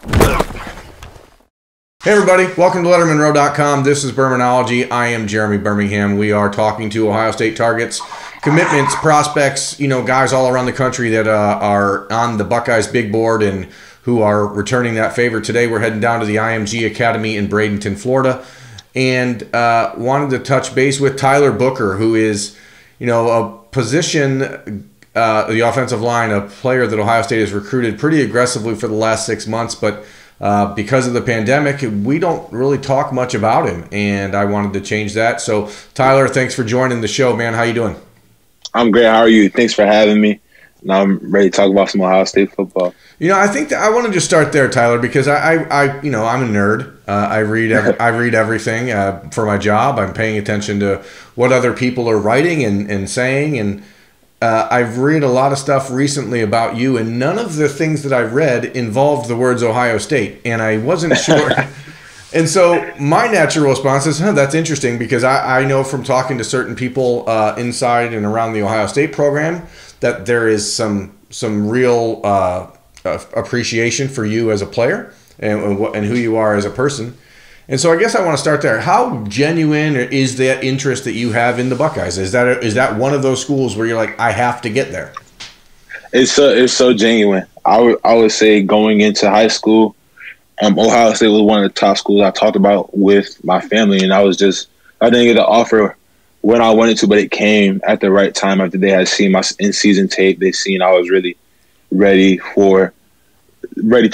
Hey everybody, welcome to LettermenRow.com. This is Bermanology. I am Jeremy Birmingham. We are talking to Ohio State targets, commitments, prospects, guys all around the country that are on the Buckeyes big board and who are returning that favor. Today we're heading down to the IMG Academy in Bradenton, Florida, and wanted to touch base with Tyler Booker, who is, a position, the offensive line, a player that Ohio State has recruited pretty aggressively for the last 6 months, but because of the pandemic, we don't really talk much about him, and I wanted to change that. So, Tyler, thanks for joining the show, man. How you doing? I'm great. How are you? Thanks for having me. Now I'm ready to talk about some Ohio State football. I think that I want to just start there, Tyler, because I'm a nerd. I read everything for my job. I'm paying attention to what other people are writing and saying, and I've read a lot of stuff recently about you, and none of the things that I read involved the words Ohio State, and I wasn't sure. And so my natural response is, that's interesting, because I know from talking to certain people inside and around the Ohio State program that there is some real appreciation for you as a player and who you are as a person. And so I guess I want to start there. How genuine is that interest that you have in the Buckeyes? Is that one of those schools where you're like, I have to get there? It's so genuine. I would say going into high school, Ohio State was one of the top schools I talked about with my family, and I didn't get the offer when I wanted to, but it came at the right time after they had seen my in-season tape. They seen I was really ready to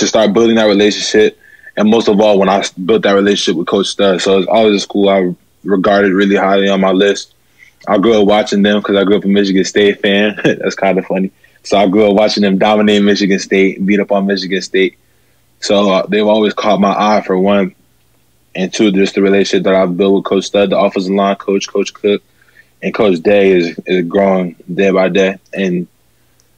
start building that relationship. And most of all, when I built that relationship with Coach Stud. So it's always a school I regarded really highly on my list. I grew up watching them because I grew up a Michigan State fan. That's kind of funny. So I grew up watching them dominate Michigan State, beat up on Michigan State. So they've always caught my eye, for one. And two, just the relationship that I've built with Coach Stud, the offensive line coach, Coach Cook, and Coach Day is growing day by day. And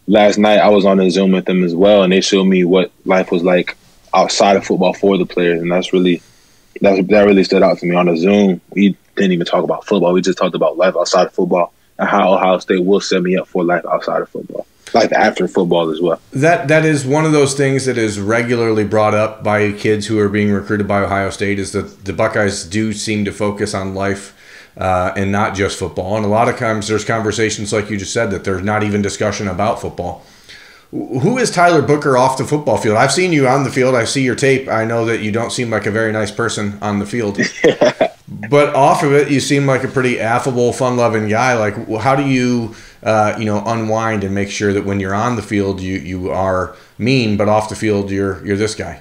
last night I was on a Zoom with them as well, and they showed me what life was like outside of football for the players, and that really stood out to me. On the Zoom, we didn't even talk about football. We just talked about life outside of football and how Ohio State will set me up for life outside of football, life after football as well. That is one of those things that is regularly brought up by kids who are being recruited by Ohio State, is that the Buckeyes do seem to focus on life and not just football. And a lot of times there's conversations, like you just said, that there's not even discussion about football. Who is Tyler Booker off the football field? I've seen you on the field. I see your tape. I know that you don't seem like a very nice person on the field. But off of it, you seem like a pretty affable, fun-loving guy. Like, how do you, unwind and make sure that when you're on the field, you are mean, but off the field, you're this guy?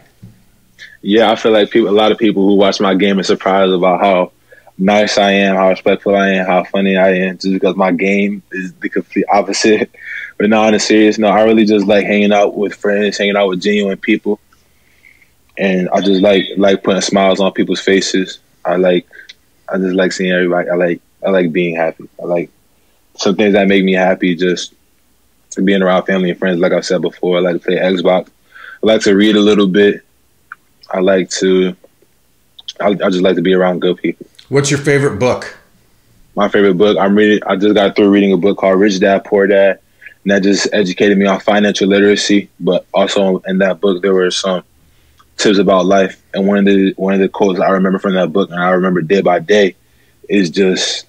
Yeah, I feel like a lot of people who watch my game are surprised about how nice I am, how respectful I am, how funny I am, just because my game is the complete opposite. But no, on a serious note, I really just like hanging out with friends, hanging out with genuine people, and I just like putting smiles on people's faces. I just like seeing everybody. I like being happy. I like some things that make me happy, just being around family and friends. Like I said before, I like to play Xbox. I like to read a little bit. I just like to be around good people. What's your favorite book? My favorite book, I just got through reading a book called Rich Dad, Poor Dad. And that just educated me on financial literacy, but also in that book there were some tips about life. And one of the quotes I remember from that book, and I remember day by day, is just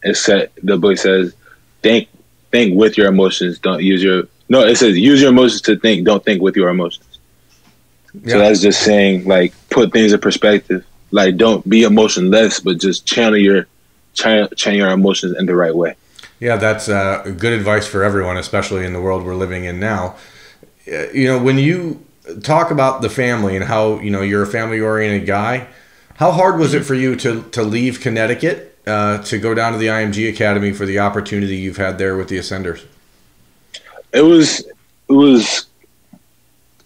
the book says, think with your emotions, it says use your emotions to think, don't think with your emotions. Yeah. So that's just saying, like, put things in perspective. Like, don't be emotionless, but just channel your emotions in the right way. Yeah, that's good advice for everyone, especially in the world we're living in now. When you talk about the family and how, you're a family-oriented guy, how hard was it for you to leave Connecticut to go down to the IMG Academy for the opportunity you've had there with the Ascenders? It was.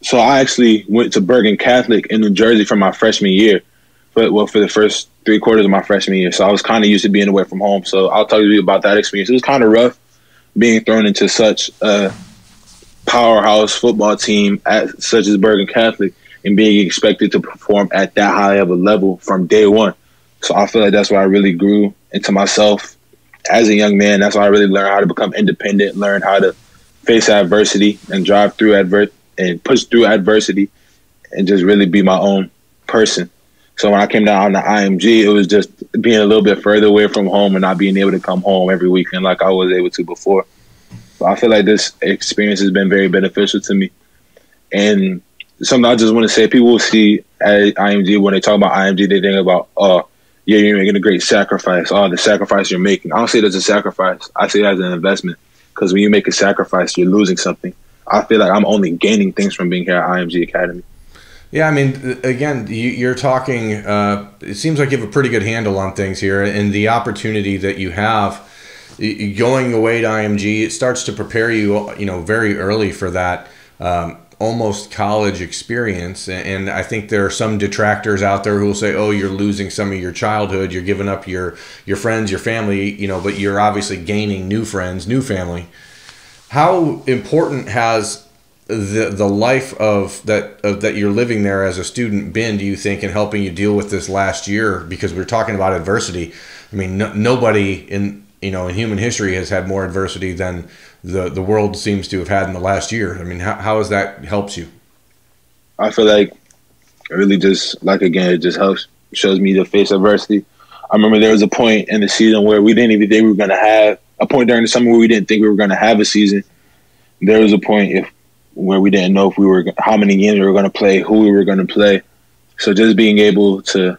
So I actually went to Bergen Catholic in New Jersey for my freshman year, for the first 3 quarters of my freshman year. So I was kind of used to being away from home. So I'll tell you about that experience. It was kind of rough being thrown into such a powerhouse football team such as Bergen Catholic and being expected to perform at that high of a level from day one. So I feel like that's where I really grew into myself as a young man. That's why I really learned how to become independent, learn how to face adversity and drive through and push through adversity and just really be my own person. So when I came down to IMG, it was just being a little bit further away from home and not being able to come home every weekend like I was able to before. So I feel like this experience has been very beneficial to me. And something I just want to say, people will see at IMG, when they talk about IMG, they think about, oh, yeah, you're making a great sacrifice. Oh, the sacrifice you're making. I don't say it as a sacrifice. I say it as an investment, because when you make a sacrifice, you're losing something. I feel like I'm only gaining things from being here at IMG Academy. Yeah, I mean, again, you're talking, it seems like you have a pretty good handle on things here, and the opportunity that you have going away to IMG, it starts to prepare you, very early for that almost college experience. And I think there are some detractors out there who will say, oh, you're losing some of your childhood, you're giving up your friends, your family, but you're obviously gaining new friends, new family. How important has the life that you're living there as a student been, do you think, in helping you deal with this last year? Because we're talking about adversity. I mean, nobody in human history has had more adversity than the world seems to have had in the last year. I mean, how has that helped you? I feel like it really just, like, again, it just shows me to face adversity. I remember there was a point in the season where we didn't even think we were going to have a point during the summer where we didn't think we were going to have a season. There was a point where we didn't know how many games we were going to play, who we were going to play. So just being able to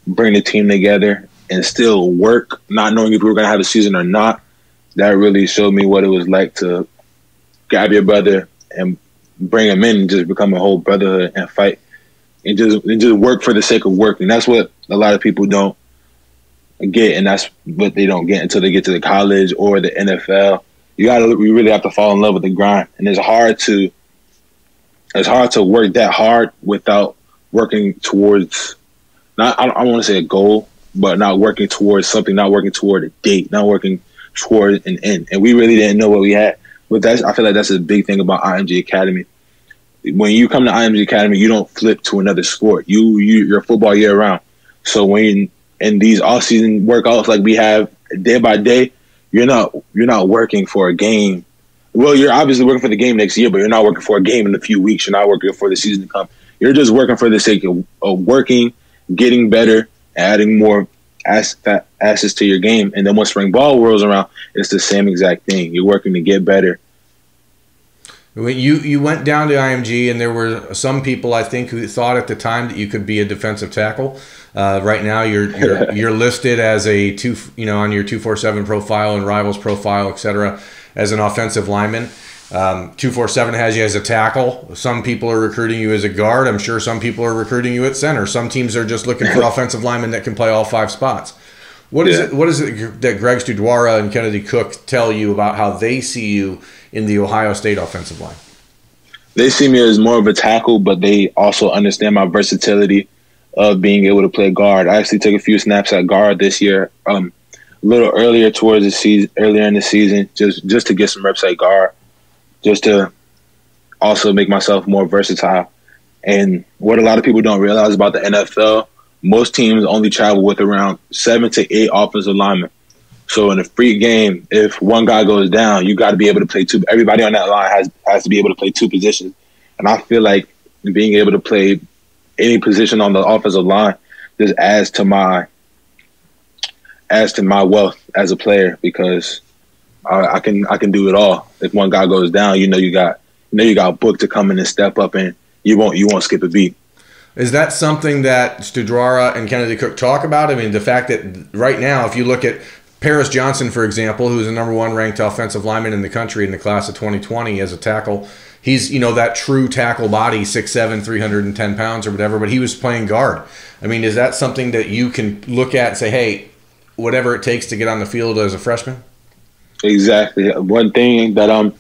bring the team together and still work, not knowing if we were going to have a season or not, that really showed me what it was like to grab your brother and bring him in and just become a whole brotherhood and fight and just work for the sake of working. That's what a lot of people don't get, and that's what they don't get until they get to the college or the NFL. We really have to fall in love with the grind, and it's hard to work that hard without working towards, I don't want to say a goal, but not working towards something, not working toward a date, not working toward an end. And we really didn't know what we had. But I feel like that's a big thing about IMG Academy. When you come to IMG Academy, you don't flip to another sport. You're football year round. So when in these off-season workouts like we have day by day, you're not working for a game. Well, you're obviously working for the game next year, but you're not working for a game in a few weeks. You're not working for the season to come. You're just working for the sake of working, getting better, adding more assets to your game. And then when spring ball rolls around, it's the same exact thing. You're working to get better. You went down to IMG, and there were some people, I think, who thought at the time that you could be a defensive tackle. Right now, you're listed as a on your 247 profile and Rivals profile, etc., as an offensive lineman. 247 has you as a tackle. Some people are recruiting you as a guard. I'm sure some people are recruiting you at center. Some teams are just looking for offensive linemen that can play all 5 spots. What is it that Greg Studwara and Kennedy Cook tell you about how they see you in the Ohio State offensive line? They see me as more of a tackle, but they also understand my versatility of being able to play guard. I actually took a few snaps at guard this year, a little earlier in the season, just to get some reps at guard, just to also make myself more versatile. And what a lot of people don't realize about the NFL, most teams only travel with around 7 to 8 offensive linemen. So in a free game, if one guy goes down, you got to be able to play 2. Everybody on that line has to be able to play 2 positions. And I feel like being able to play any position on the offensive line just adds to my wealth as a player, because I can do it all. If one guy goes down, you got booked to come in and step up, and you won't skip a beat. Is that something that Studwara and Kennedy Cook talk about? I mean, the fact that right now, if you look at Paris Johnson, for example, who's the #1 ranked offensive lineman in the country in the class of 2020 as a tackle, he's that true tackle body, 6'7", 310 pounds or whatever, but he was playing guard. I mean, is that something that you can look at and say, hey, whatever it takes to get on the field as a freshman? Exactly. One thing that I'm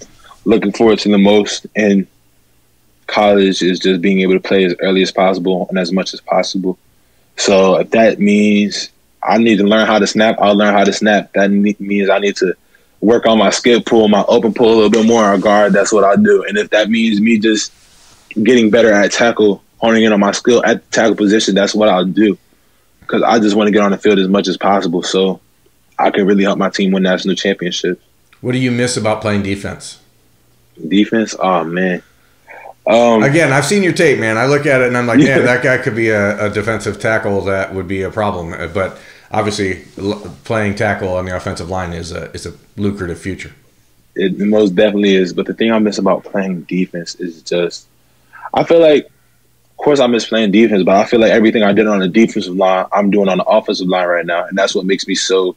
looking forward to the most in college is just being able to play as early as possible and as much as possible. So if that means I need to learn how to snap, I'll learn how to snap. That means I need to work on my skip pull, my open pull a little bit more on guard. That's what I'll do. And if that means me just getting better at tackle, honing in on my skill at the tackle position, that's what I'll do. Because I just want to get on the field as much as possible so I can really help my team win national championships. What do you miss about playing defense? Defense? Oh, man. Again, I've seen your tape, man. I look at it and I'm like, man, that guy could be a defensive tackle that would be a problem. But obviously, playing tackle on the offensive line is a lucrative future. It most definitely is. But the thing I miss about playing defense is just, I feel like, of course, I miss playing defense, but I feel like everything I did on the defensive line, I'm doing on the offensive line right now, and that's what makes me so.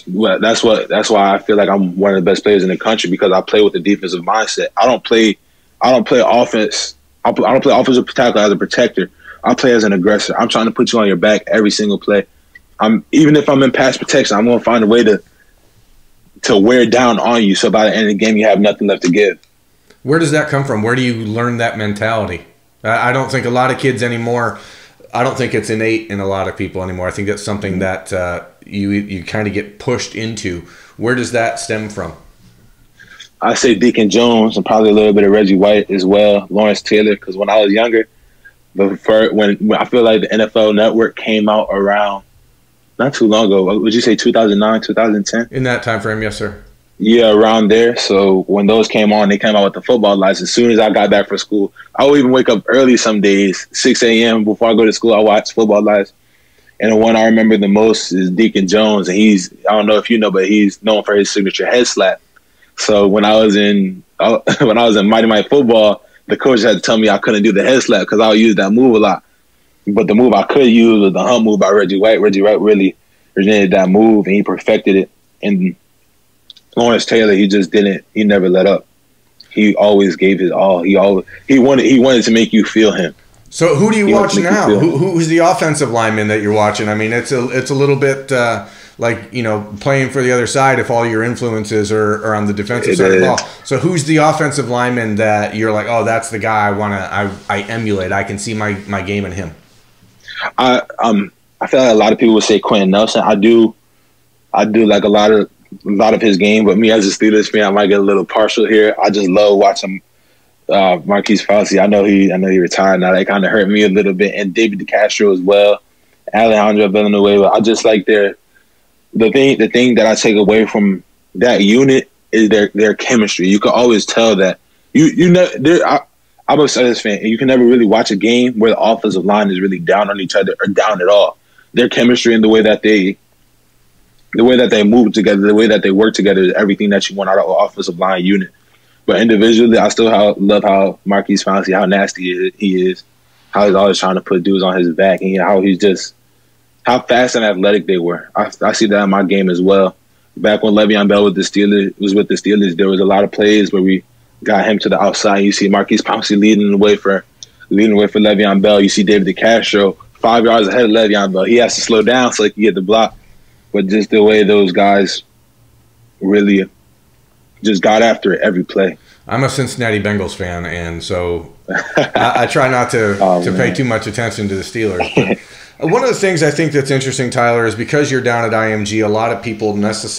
Well, that's why I feel like I'm one of the best players in the country, because I play with the defensive mindset. I don't play offense. I don't play offensive tackle as a protector. I play as an aggressor. I'm trying to put you on your back every single play. Even if I'm in pass protection, I'm going to find a way to wear down on you, so by the end of the game, you have nothing left to give. Where does that come from? Where do you learn that mentality? I don't think a lot of kids anymore, I don't think it's innate in a lot of people anymore. I think that's something that you kind of get pushed into. Where does that stem from? I say Deacon Jones and probably a little bit of Reggie White as well, Lawrence Taylor, because when I was younger, when I feel like the NFL Network came out around not too long ago, would you say 2009, 2010? In that time frame, yes, sir. Yeah, around there. So when those came on, they came out with the football lights. As soon as I got back from school, I would even wake up early some days, 6 a.m. before I go to school. I watch football lights. And the one I remember the most is Deacon Jones. And I don't know if you know, but he's known for his signature head slap. So when I was in Mighty Mighty Football, the coach had to tell me I couldn't do the head slap because I would use that move a lot. But the move I could use was the hump move by Reggie White. Reggie White really originated that move, and he perfected it. And Lawrence Taylor, he never let up. He always gave his all. He wanted to make you feel him. So who do you watch now? Who's the offensive lineman that you're watching? I mean, it's a little bit like, playing for the other side if all your influences are on the defensive side of the ball. So who's the offensive lineman that you're like, oh, that's the guy I emulate. I can see my game in him. I feel like a lot of people would say Quentin Nelson. I do like a lot of his game, but me as a Steelers fan, I might get a little partial here. I just love watching Marquise Fauci. I know he retired now. That kind of hurt me a little bit, and David DeCastro as well, Alejandro Villanueva. I just like the thing that I take away from that unit is their chemistry. You can always tell that I'm a Steelers fan, and you can never really watch a game where the offensive line is really down on each other or down at all. Their chemistry and the way that they move together, the way that they work together is everything that you want out of an offensive line unit. But individually, I still love how Marquise Fauci, how nasty he is, how he's always trying to put dudes on his back, and how fast and athletic they were. I see that in my game as well. Back when Le'Veon Bell was with the Steelers, there was a lot of plays where we got him to the outside. You see Marquise Fauci leading the way for Le'Veon Bell. You see David DeCastro 5 yards ahead of Le'Veon Bell. He has to slow down so he can get the block. But just the way those guys really just got after it every play. I'm a Cincinnati Bengals fan, and so I try not to pay too much attention to the Steelers. But one of the things I think that's interesting, Tyler, is because you're down at IMG, a lot of people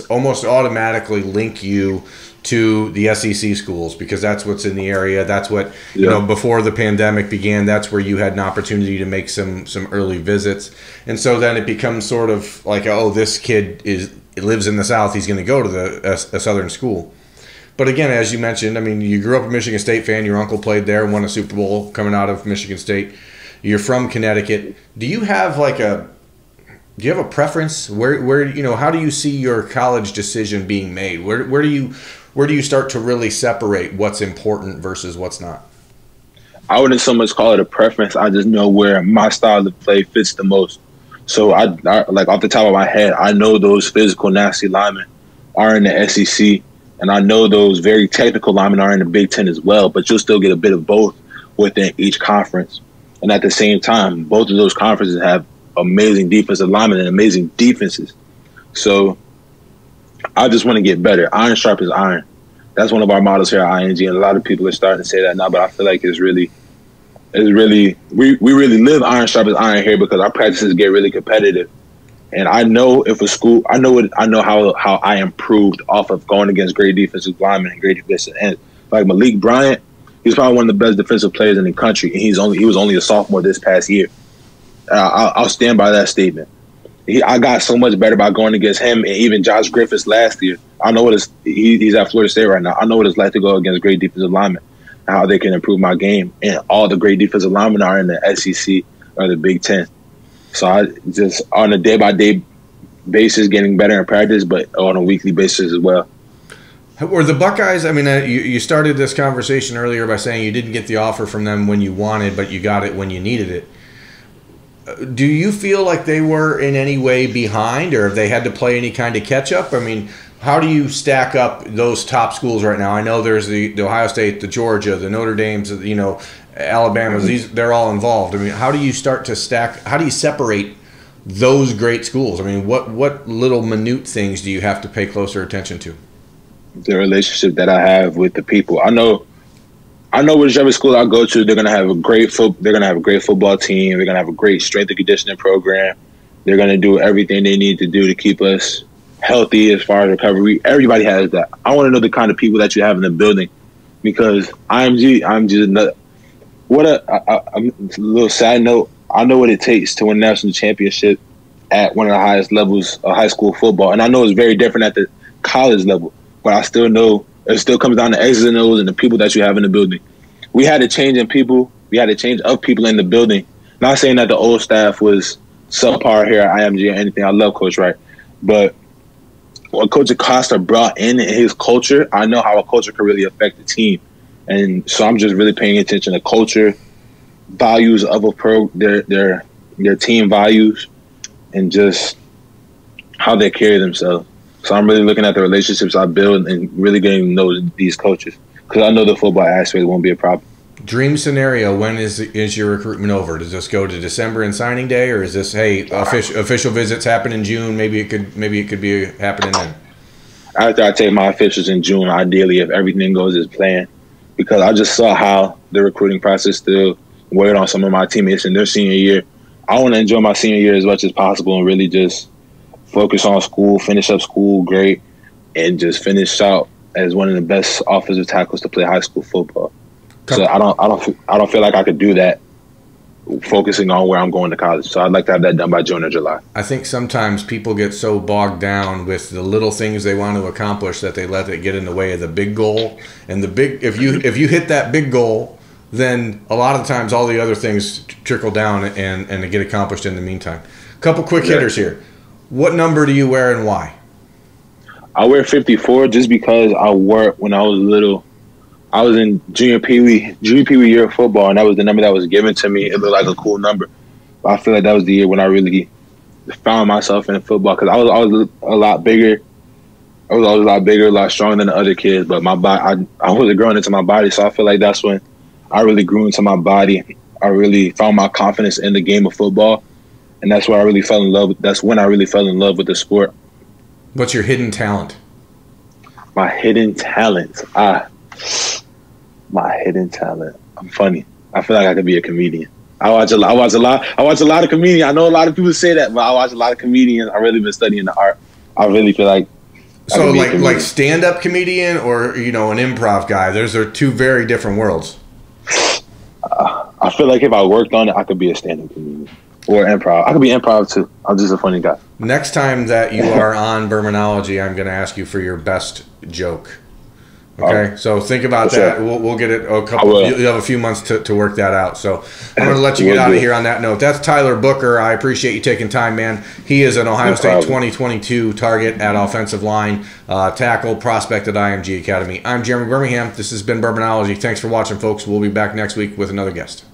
almost automatically link you to the SEC schools because that's what's in the area. That's what, before the pandemic began, that's where you had an opportunity to make some early visits. And so then it becomes sort of like, oh, this kid lives in the South. He's going to go to a Southern school. But again, as you mentioned, I mean, you grew up a Michigan State fan. Your uncle played there and won a Super Bowl coming out of Michigan State. You're from Connecticut. Do you have a preference? Where how do you see your college decision being made? Where do you start to really separate what's important versus what's not? I wouldn't so much call it a preference. I just know where my style of play fits the most. So I like off the top of my head, I know those physical, nasty linemen are in the SEC, and I know those very technical linemen are in the Big Ten as well. But you'll still get a bit of both within each conference. And at the same time, both of those conferences have amazing defensive linemen and amazing defenses. So I just want to get better. Iron sharpens iron. That's one of our models here at IMG, and a lot of people are starting to say that now. But I feel like we really live iron sharpens iron here because our practices get really competitive. And I know I know how I improved off of going against great defensive linemen and great defensive ends. Like Malik Bryant, he's probably one of the best defensive players in the country, and he was only a sophomore this past year. I'll stand by that statement. I got so much better by going against him and even Josh Griffiths last year. I know he's at Florida State right now. I know what it's like to go against great defensive linemen. how they can improve my game. And all the great defensive linemen are in the SEC or the Big Ten. So I just on a day-by-day basis getting better in practice, but on a weekly basis as well. Were the Buckeyes, I mean, you started this conversation earlier by saying you didn't get the offer from them when you wanted, but you got it when you needed it. Do you feel like they were in any way behind, or have they had to play any kind of catch-up? I mean, how do you stack up those top schools right now? I know there's the Ohio State, the Georgia, the Notre Dames, you know, Alabama's. They're all involved. I mean, how do you start to stack? How do you separate those great schools? I mean, what little minute things do you have to pay closer attention to? The relationship that I have with the people. I know whichever school I go to, they're gonna have a great football team. They're gonna have a great strength and conditioning program. They're gonna do everything they need to do to keep us healthy as far as recovery. Everybody has that. I want to know the kind of people that you have in the building, because I'm just not. A little side note. I know what it takes to win a national championship at one of the highest levels of high school football, and I know it's very different at the college level. But I still know it still comes down to X's and O's and the people that you have in the building. We had a change in people. We had a change of people in the building. Not saying that the old staff was subpar here at IMG or anything. I love Coach Wright. But what Coach Acosta brought in his culture, I know how a culture can really affect the team. And so I'm just really paying attention to culture, values of their team values, and just how they carry themselves. So I'm really looking at the relationships I build and really getting to know these coaches, because I know the football aspect won't be a problem. Dream scenario, when is your recruitment over? Does this go to December and signing day, or is this, hey, official visits happen in June? Maybe it could be happening then. After I take my officials in June, ideally, if everything goes as planned, because I just saw how the recruiting process still weighed on some of my teammates in their senior year. I want to enjoy my senior year as much as possible and really just focus on school, finish up school great, and just finish out as one of the best offensive tackles to play high school football. So I don't feel like I could do that focusing on where I'm going to college. So I'd like to have that done by June or July. I think sometimes people get so bogged down with the little things they want to accomplish that they let it get in the way of the big goal. And if you hit that big goal, then a lot of times all the other things trickle down and they get accomplished in the meantime. A couple quick hitters here. What number do you wear and why? I wear 54 just because I wore it when I was little. I was in junior pee wee year of football, and that was the number that was given to me. It looked like a cool number. But I feel like that was the year when I really found myself in football, because I was a lot bigger. I was always a lot bigger, a lot stronger than the other kids. But my body, I wasn't growing into my body, so I feel like that's when I really grew into my body. I really found my confidence in the game of football. And that's where I really fell in love. That's when I really fell in love with the sport. What's your hidden talent? My hidden talent. My hidden talent. I'm funny. I feel like I could be a comedian. I watch a lot of comedians. I know a lot of people say that, but I watch a lot of comedians. I've really been studying the art. I really feel like so like stand-up comedian or an improv guy. Those are two very different worlds. I feel like if I worked on it, I could be a stand-up comedian. Or improv. I could be improv too. I'm just a funny guy. Next time that you are on Bermanology, I'm going to ask you for your best joke. Okay, so think about that. We'll get it a couple. You have a few months to work that out. So I'm going to let you get out of here on that note. That's Tyler Booker. I appreciate you taking time, man. He is an Ohio State 2022 target at offensive line, tackle, prospect at IMG Academy. I'm Jeremy Birmingham. This has been Bermanology. Thanks for watching, folks. We'll be back next week with another guest.